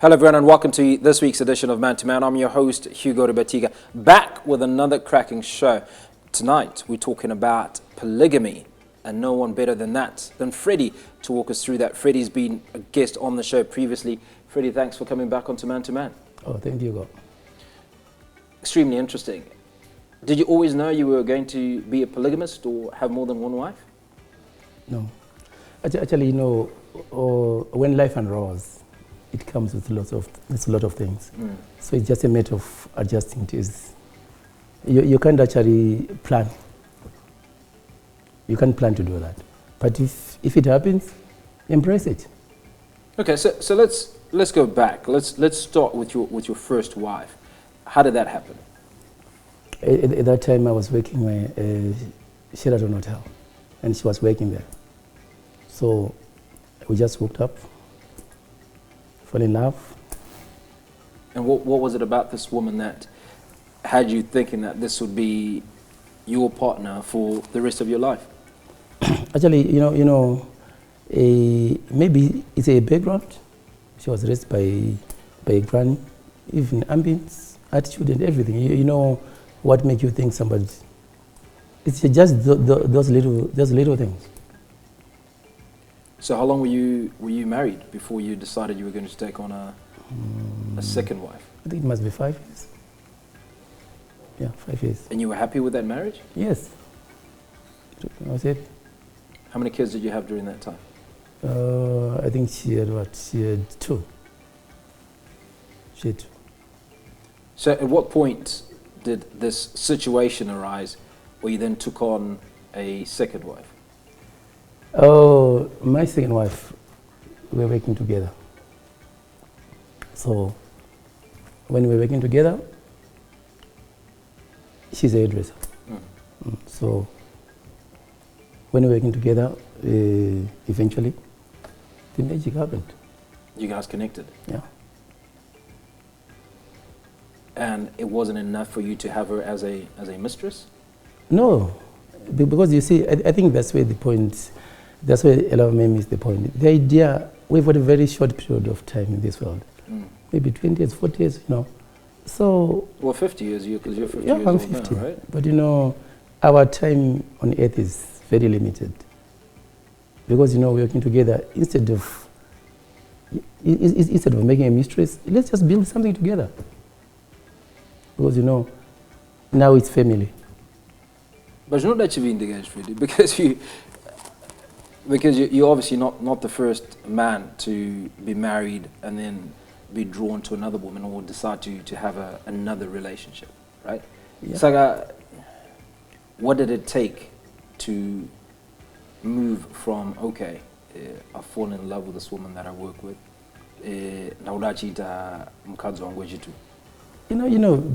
Hello everyone and welcome to this week's edition of Man to Man. I'm your host Hugo de Batiga, back with another cracking show. Tonight we're talking about polygamy, and no one better than Freddie to walk us through that. Freddie's been a guest on the show previously. Freddie, thanks for coming back onto Man to Man. Oh, thank you, Hugo. Extremely interesting. Did you always know you were going to be a polygamist or have more than one wife? No. Actually, when life unrolls, it comes with a lot of things. So it's just a matter of adjusting to it. You can't actually plan. You can't plan to do that. But if it happens, embrace it. Okay, so let's go back. Let's start with your first wife. How did that happen? At that time, I was working at Sheraton Hotel, and she was working there. So we just hooked up, fell in love. And what was it about this woman that had you thinking that this would be your partner for the rest of your life? Actually, maybe it's a background. She was raised by a granny, even ambience, attitude and everything. You know what makes you think somebody. It's just those little things. So how long were you married before you decided you were going to take on a second wife? I think it must be 5 years. Yeah, 5 years. And you were happy with that marriage? Yes. I was happy. How many kids did you have during that time? I think she had two. She had two. So at what point did this situation arise where you then took on a second wife? Oh, my second wife, we were working together. So when we were working together, she's a hairdresser. So when we were working together, eventually the magic happened. You guys connected? Yeah. And it wasn't enough for you to have her as a mistress? No, because you see, I think that's where a lot of men miss the point. The idea, we've got a very short period of time in this world. Maybe 20 years, 40 years, So... Well, 50 years, because you're 50 yeah, years I'm old 50. now, right? But our time on earth is very limited. Because, we're working together, instead of making a mistress, let's just build something together. Because, now it's family. But you know that you've been engaged, Freddie, because you're obviously not the first man to be married and then be drawn to another woman or decide to have another relationship, right? Yeah. So, what did it take to move from, okay, I've fallen in love with this woman that I work with,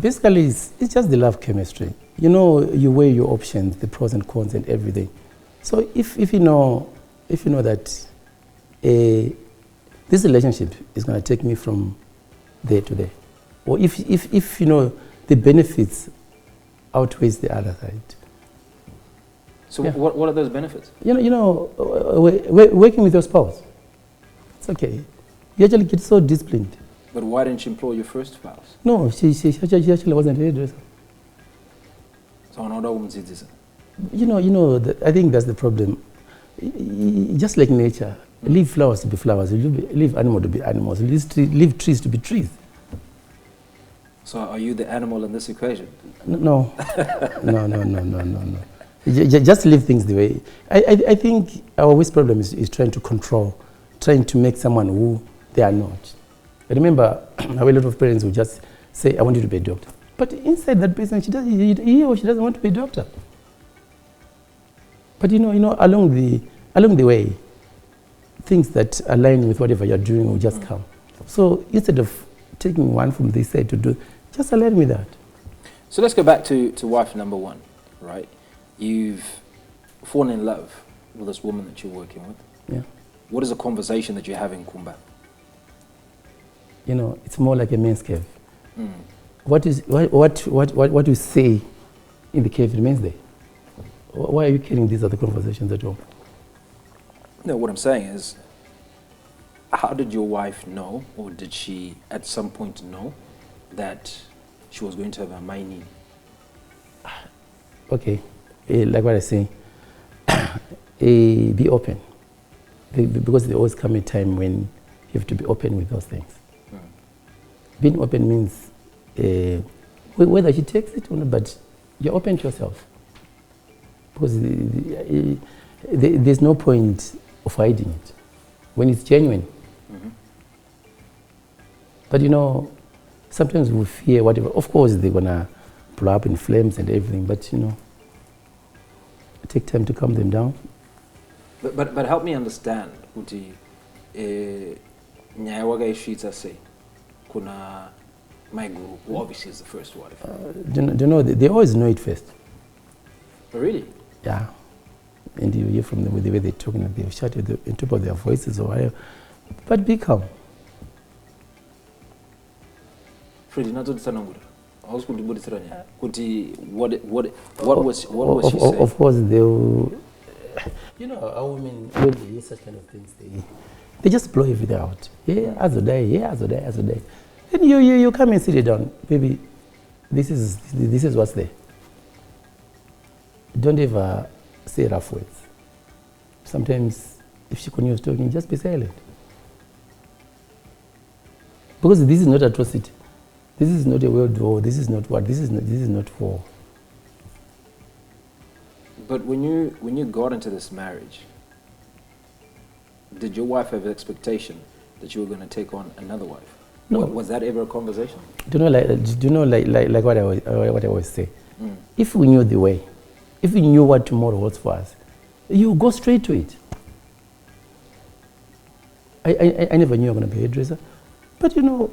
basically it's just the love chemistry. You weigh your options, the pros and cons and everything. So if you know that this relationship is going to take me from there to there, or if the benefits outweighs the other side. So yeah. What are those benefits? Working with your spouse, it's okay. You actually get so disciplined. But why didn't you employ your first spouse? No, she actually wasn't a hairdresser. So another woman's it. I think that's the problem. Just like nature, leave flowers to be flowers, leave animals to be animals, leave trees to be trees. So are you the animal in this equation? No. No. Just leave things the way. I think our worst problem is trying to control, trying to make someone who they are not. I remember how a lot of parents would just say, I want you to be a doctor. But inside that person, he or she doesn't want to be a doctor. But along the way, things that align with whatever you're doing will just come. So instead of taking one from this side to do, just align with that. So let's go back to wife number one, right? You've fallen in love with this woman that you're working with. Yeah. What is the conversation that you have in Kumba? It's more like a man's cave. What you say in the cave remains there. Why are you carrying these other conversations at all? No, what I'm saying is, How did your wife know, or did she at some point know that she was going to have a minor? Okay, like what I say, be open. Because there always come a time when you have to be open with those things. Being open means whether she takes it or not, but you're open to yourself. Because there's no point of hiding it when it's genuine. But you know, sometimes we fear whatever. Of course, they're gonna blow up in flames and everything, but you know, take time to calm them down. But help me understand, Uti, nyawaga ishita say, kuna my guru, who obviously is the first wife. Do you know, they always know it first. Oh, really? Yeah. And you hear from them with the way they're talking, and they shout at the top of their voices or whatever. But be calm. Freddie, not to the Sanangura. I was going to put it what was she saying? Of course, they will. You know, our women, when they hear such kind of things, they just blow everything out. Yeah, as a day, yeah, as a day, as a day. Then you come and sit it down. Baby, this is what's there. Don't ever say rough words. Sometimes, if she continues talking, just be silent. Because this is not atrocity. This is not a world war. This is not what. This is not war. But when you got into this marriage, did your wife have an expectation that you were going to take on another wife? No. Was that ever a conversation? Do you know, like what I always say? If we knew the way, if we knew what tomorrow holds for us, you go straight to it. I never knew you were going to be a hairdresser, but you know,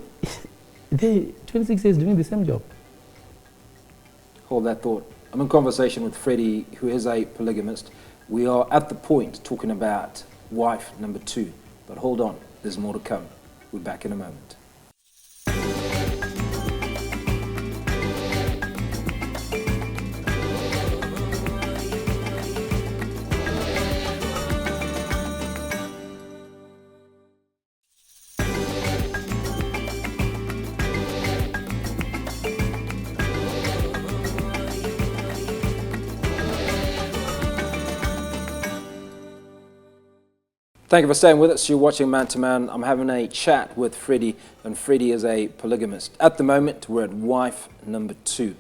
they 26 years doing the same job. Hold that thought. I'm in conversation with Freddie, who is a polygamist. We are at the point talking about wife number 2. But hold on, there's more to come. We're back in a moment. Thank you for staying with us. You're watching Man to Man. I'm having a chat with Freddie, and Freddie is a polygamist. At the moment, we're at wife number 2.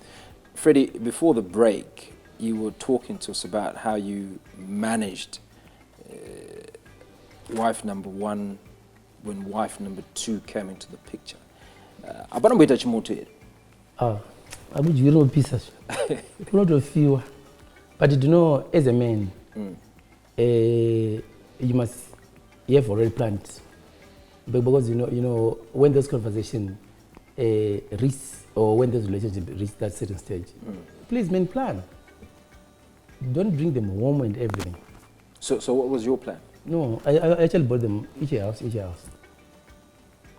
Freddie, before the break, you were talking to us about how you managed wife number 1 when wife number 2 came into the picture. Abana mwita chimoto. I'm a pieces. A lot of few. But you know, as a man, you have already planned. Because you know, when those conversations reach, or when those relationships reach that certain stage, please, men, plan. Don't bring them home and everything. So what was your plan? No, I actually bought them each house.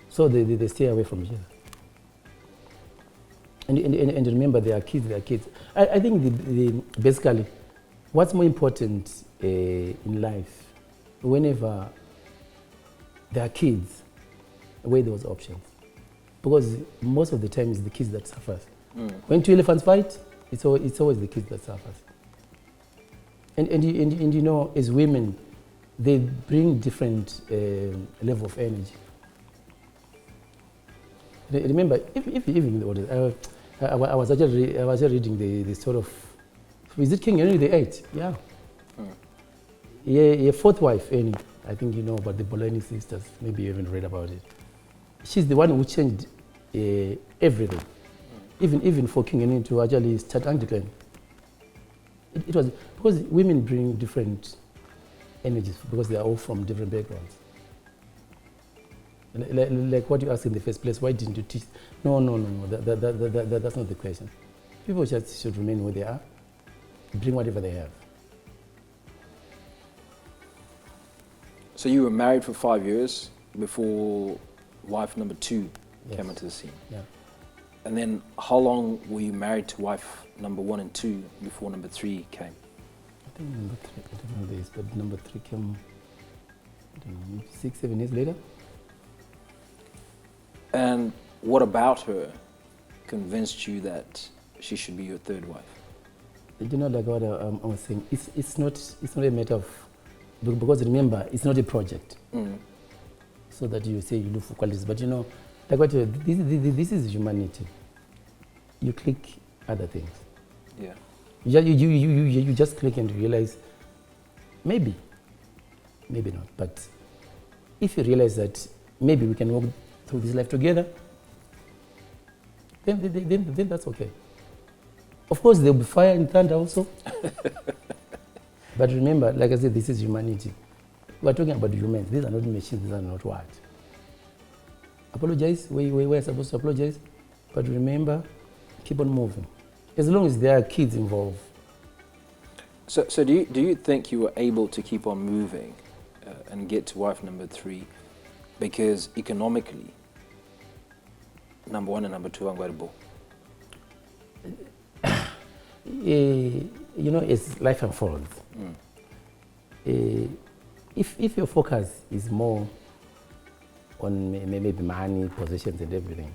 So they stay away from each other. And remember, they are kids. I think basically, what's more important in life, whenever there are kids, weigh those options. Because most of the time it's the kids that suffers. When 2 elephants fight, it's always the kids that suffers. And you know, as women, they bring different level of energy. Remember, even I was actually reading the sort of, is it King Henry VIII? Yeah. Yeah, 4th wife, Annie. I think you know about the Bologna sisters. Maybe you haven't read about it. She's the one who changed everything. Even for King Henry to actually start Anglican. It was because women bring different energies because they are all from different backgrounds. Like what you asked in the first place, why didn't you teach? No. That's not the question. People just should remain where they are, bring whatever they have. So you were married for 5 years before wife number 2 came into the scene. Yeah. And then how long were you married to wife number 1 and 2 before number 3 came? I think number 3, I don't know this, but number 3 came, I don't know, maybe 6, 7 years later. And what about her convinced you that she should be your third wife? You know, like what I was saying, it's not a matter of, because remember, it's not a project. So that you say you look for qualities, but you know, like what this is humanity. You click other things. Yeah. You just click and realize, maybe not, but if you realize that maybe we can walk through this life together, then that's okay. Of course, there'll be fire and thunder also. But remember, like I said, this is humanity. We're talking about humans. These are not machines. These are not what. Apologize where you're supposed to apologize. But remember, keep on moving. As long as there are kids involved. So do you think you were able to keep on moving and get to wife number 3 because economically, number 1 and number 2 are unavoidable? You know, as life unfolds, if your focus is more on maybe money, possessions and everything,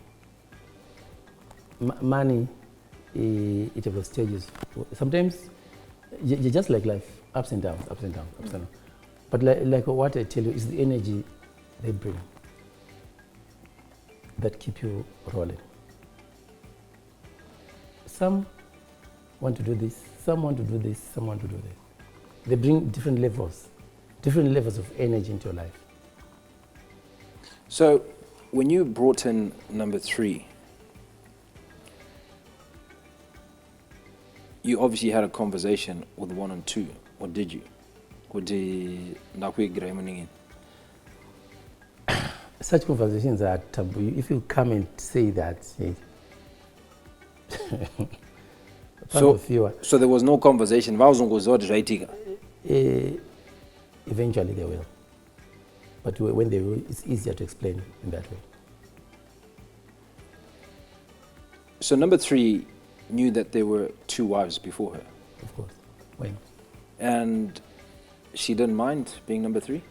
money, it has stages. Sometimes you just like life, ups and downs, ups and downs, ups and downs. But like what I tell you is the energy they bring that keep you rolling. Some want to do this, some want to do this, some want to do this. They bring different levels of energy into your life. So when you brought in number 3, you obviously had a conversation with 1 and 2, or did you? Or did such conversations are taboo. If you come and say that, so there was no conversation. Eventually they will. But when they will, it's easier to explain in that way. So number 3 knew that there were 2 wives before her. Of course. When? And she didn't mind being number 3?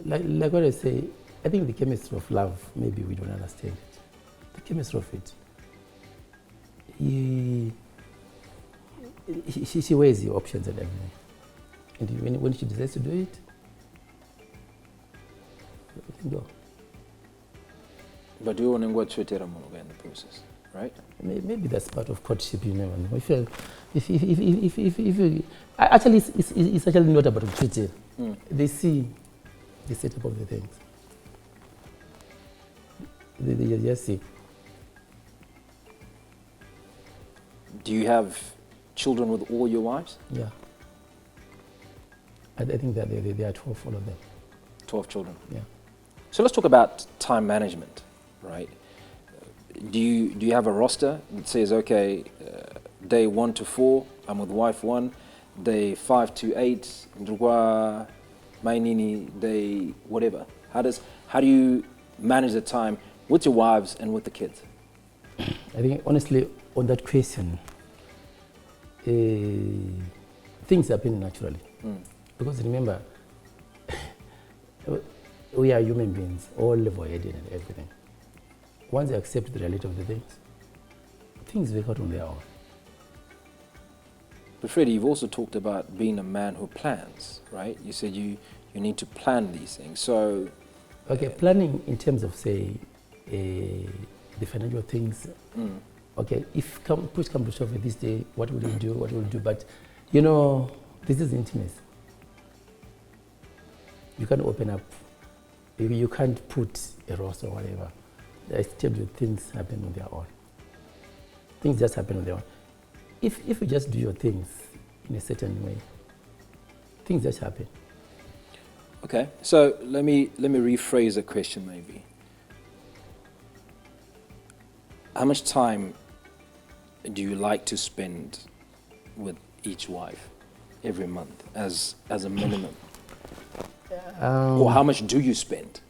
Like what I say, I think the chemistry of love, maybe we don't understand it. The chemistry of it. She weighs the options and everything. And when she decides to do it, we can go. But you want to go to in the process, right? Maybe that's part of courtship, you never know. If you actually, it's actually not about treating. They see the setup of the things. They just see. Do you have children with all your wives? Yeah. I think that there are 12, all of them. 12 children? Yeah. So let's talk about time management, right? Do you have a roster that says, okay, day 1 to 4, I'm with wife 1, day 5 to 8, mainini, day whatever. How do you manage the time with your wives and with the kids? I think honestly on that question, things happen naturally. Because remember, we are human beings, all level-headed and everything. Once you accept the reality of the things work out on their own. But Freddie, you've also talked about being a man who plans, right? You said you need to plan these things. So, okay, planning in terms of say the financial things. Okay, if push comes to shove this day, what will you do? What will you do? But you know, this is intimacy. You can't open up. You can't put a roster or whatever. I tell you, things happen on their own. Things just happen on their own. If you just do your things in a certain way, things just happen. Okay, so let me rephrase the question maybe. How much time do you like to spend with each wife every month as a minimum? Or how much do you spend?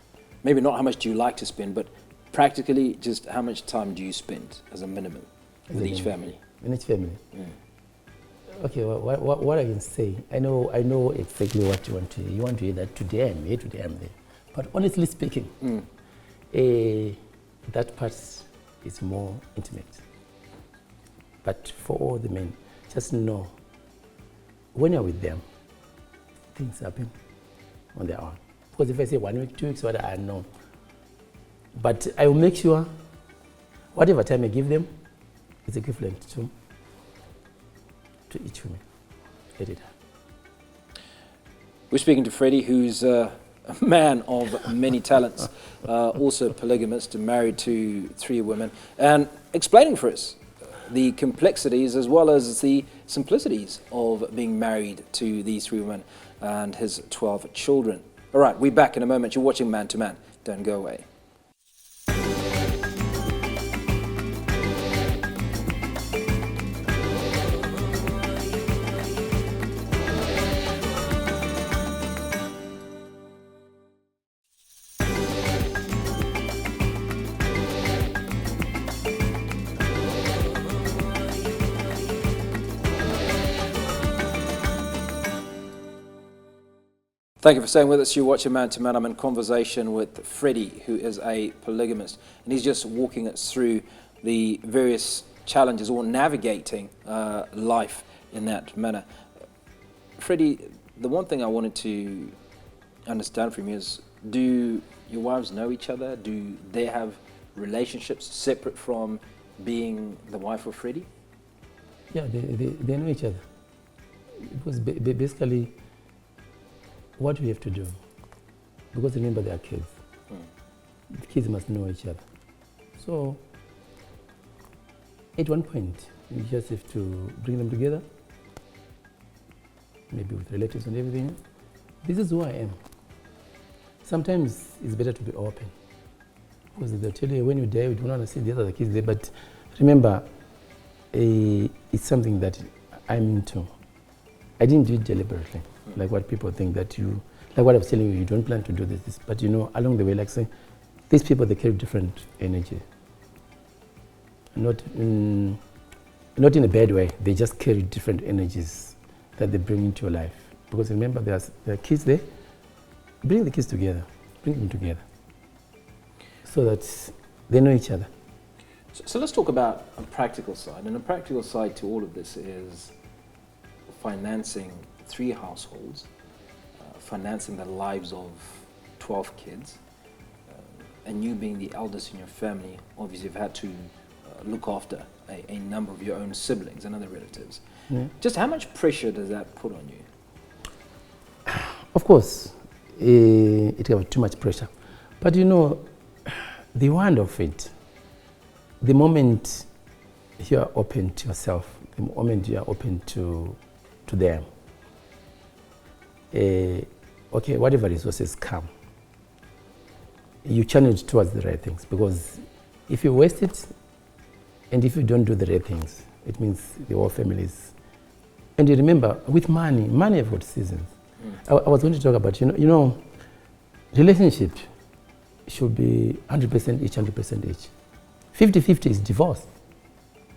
Maybe not how much do you like to spend, but practically just how much time do you spend as a minimum with each family? In each family? Okay, what I can say, I know exactly what you want to hear. You want to hear that today I'm here, today I'm there. But honestly speaking, that part is more intimate. But for all the men, just know, when you're with them, things happen on their own. Because if I say 1 week, 2 weeks, what I know. But I will make sure whatever time I give them is equivalent to each woman. Let it happen. We're speaking to Freddie, who's a man of many talents, also polygamist, married to 3 women, and explaining for us the complexities as well as the simplicities of being married to these 3 women and his 12 children. All right, we're back in a moment. You're watching Man to Man. Don't go away. Thank you for staying with us. You're watching Man to Man. I'm in conversation with Freddie, who is a polygamist, and he's just walking us through the various challenges or navigating life in that manner. Freddie, the one thing I wanted to understand from you is, do your wives know each other? Do they have relationships separate from being the wife of Freddie? Yeah, they know each other. Because basically, what we have to do, because remember they are kids, the kids must know each other. So at one point, you just have to bring them together, maybe with relatives and everything. This is who I am. Sometimes it's better to be open, because they'll tell you when you die, we don't want to see the other kids there. But remember, it's something that I'm into. I didn't do it deliberately, like what people think that you, like what I was telling you, you don't plan to do this. But you know, along the way, like saying, these people, they carry different energy. Not in a bad way, they just carry different energies that they bring into your life. Because remember, there are kids there, bring the kids together, bring them together, so that they know each other. So let's talk about a practical side. And a practical side to all of this is financing 3 households, financing the lives of 12 kids, and you being the eldest in your family, obviously you've had to look after a number of your own siblings and other relatives. Yeah. Just how much pressure does that put on you? Of course, it has too much pressure. But you know, the wonder of it, the moment you are open to yourself, the moment you are open to them, okay, whatever resources come, you channel it towards the right things. Because if you waste it, and if you don't do the right things, it means the whole family is. And you remember, with money have got seasons. I was going to talk about, you know, relationship should be 100% each, 100% each. 50-50 is divorce.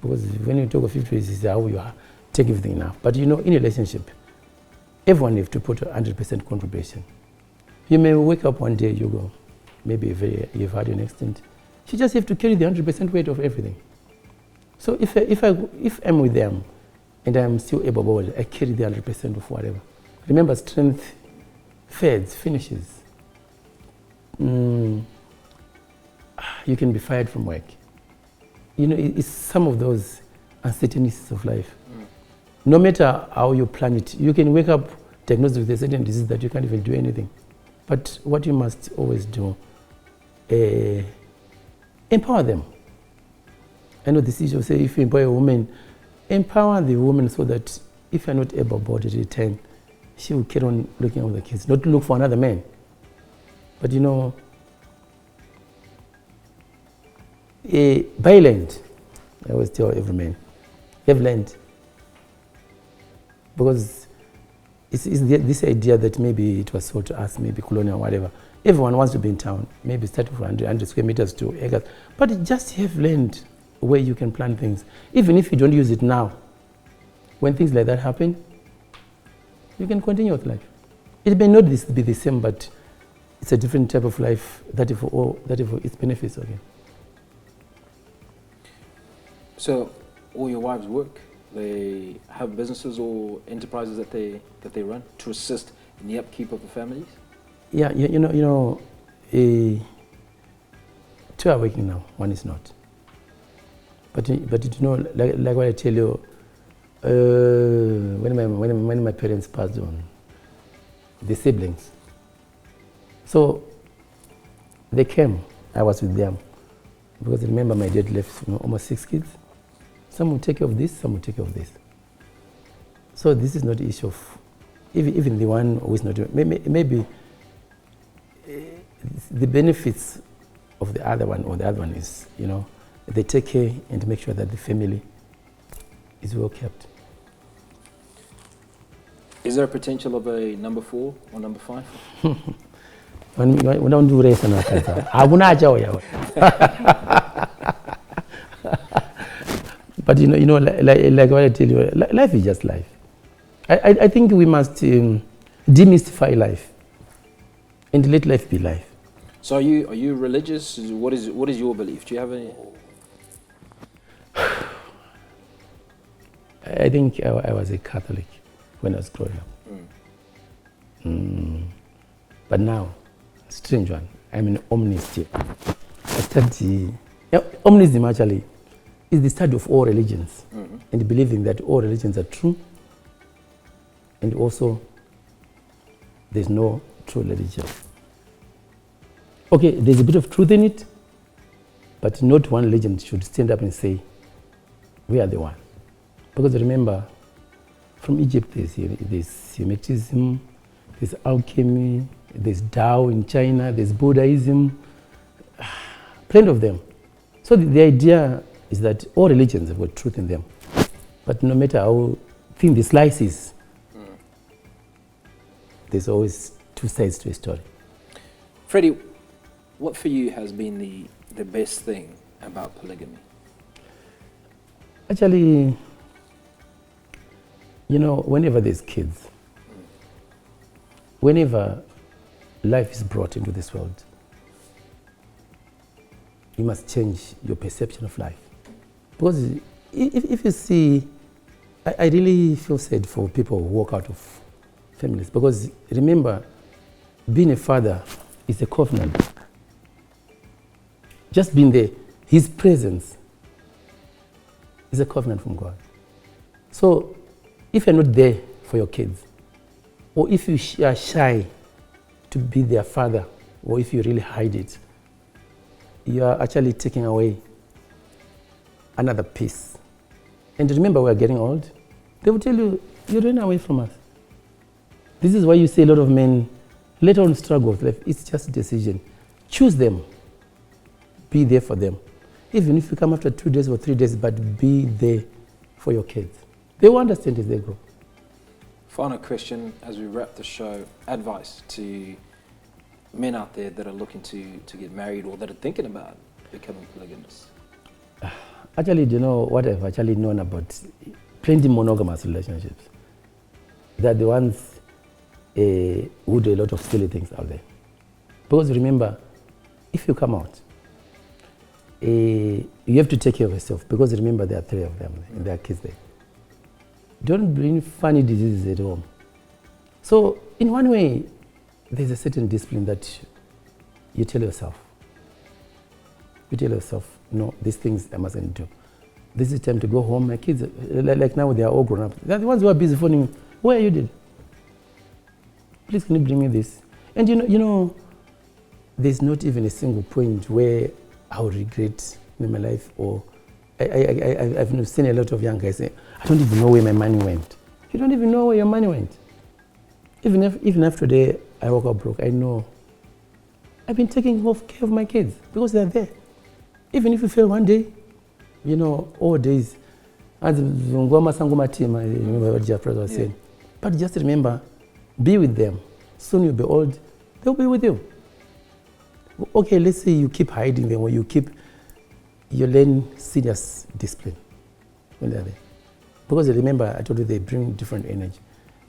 Because when you talk of 50, it's how you are, take everything now. But you know, in a relationship, everyone has to put 100% contribution. You may wake up one day, you go, maybe you've had an accident. You just have to carry the 100% weight of everything. So if I'm with them and I'm still able-bodied, I carry the 100% of whatever. Remember, strength fades, finishes. You can be fired from work. You know, it's some of those uncertainties of life. No matter how you plan it, you can wake up diagnosed with a certain disease that you can't even do anything. But what you must always do, empower them. I know this issue, say if you empower a woman, empower the woman so that if you're not able-bodied at the time, she will carry on looking after the kids, not to look for another man. But you know, buy land. I always tell every man, have land. Because it's this idea that maybe it was sold to us, maybe colonial or whatever. Everyone wants to be in town, maybe start from 100 square meters to acres. But just have land where you can plant things. Even if you don't use it now, when things like that happen, you can continue with life. It may not be the same, but it's a different type of life that is for its benefits again. So, all your wives work? They have businesses or enterprises that they run to assist in the upkeep of the families? Yeah, two are working now, one is not. But like what I tell you, when my parents passed on, the siblings, so they came, I was with them. Because remember my dad left almost 6 kids. Some will take care of this, some will take care of this. So this is not an issue of, even the one who is not, maybe the benefits of the other one or the other one is, they take care and make sure that the family is well kept. Is there a potential of a number 4 or number 5? We don't do race and But like what I tell you, life is just life. I think we must demystify life and let life be life. So are you religious? What is your belief? Do you have any? I think I was a Catholic when I was growing up. But now, strange one, I'm an omnist. I study, omnism actually is the study of all religions and believing that all religions are true and also there's no true religion. Okay, there's a bit of truth in it, but not one religion should stand up and say, we are the one. Because remember, from Egypt there's Hermetism, there's alchemy, there's Tao in China, there's Buddhism, plenty of them. So the idea is that all religions have got truth in them. But no matter how thin the slice is, there's always two sides to a story. Freddie, what for you has been the best thing about polygamy? Actually, whenever there's kids, whenever life is brought into this world, you must change your perception of life. Because if you see, I really feel sad for people who walk out of families. Because remember, being a father is a covenant. Just being there, his presence is a covenant from God. So if you're not there for your kids, or if you are shy to be their father, or if you really hide it, you are actually taking away another piece. And remember, we're getting old. They will tell you, you're running away from us. This is why you see a lot of men later on struggle with life. It's just a decision. Choose them. Be there for them. Even if you come after 2 days or 3 days, but be there for your kids. They will understand as they grow. Final question, as we wrap the show, advice to men out there that are looking to get married or that are thinking about becoming polygamous. Actually, do you know what I've actually known about plenty monogamous relationships? They're the ones who do a lot of silly things out there. Because remember, if you come out, you have to take care of yourself. Because remember, there are 3 of them and there are kids there. Don't bring funny diseases at home. So, in one way, there's a certain discipline that you tell yourself. You tell yourself, no, these things I mustn't do. This is time to go home. My kids, like now, they are all grown up. They're the ones who are busy phoning, where are you, Dad? Please, can you bring me this? And you know, there's not even a single point where I would regret in my life, or I've seen a lot of young guys say, I don't even know where my money went. You don't even know where your money went. Even after the I woke up broke, I know I've been taking care of my kids because they're there. Even if you fail one day, all days, as Zungoma Sangoma team, I remember what Jeff was saying. But just remember, be with them. Soon you'll be old, they'll be with you. Okay, let's say you keep hiding them or you learn serious discipline when they're there. Because remember, I told you they bring different energy.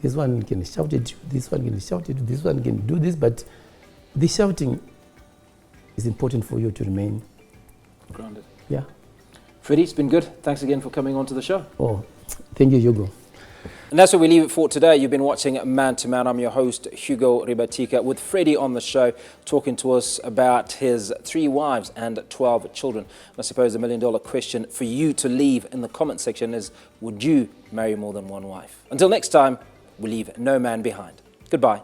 This one can shout at you, this one can shout at you, this one can do this, but the shouting is important for you to remain. Grounded. Yeah. Freddie, it's been good. Thanks again for coming on to the show. Oh, thank you, Hugo. And that's where we leave it for today. You've been watching Man to Man. I'm your host, Hugo Ribatika, with Freddie on the show, talking to us about his 3 wives and 12 children. And I suppose the $1 million question for you to leave in the comment section is, would you marry more than one wife? Until next time, we leave no man behind. Goodbye.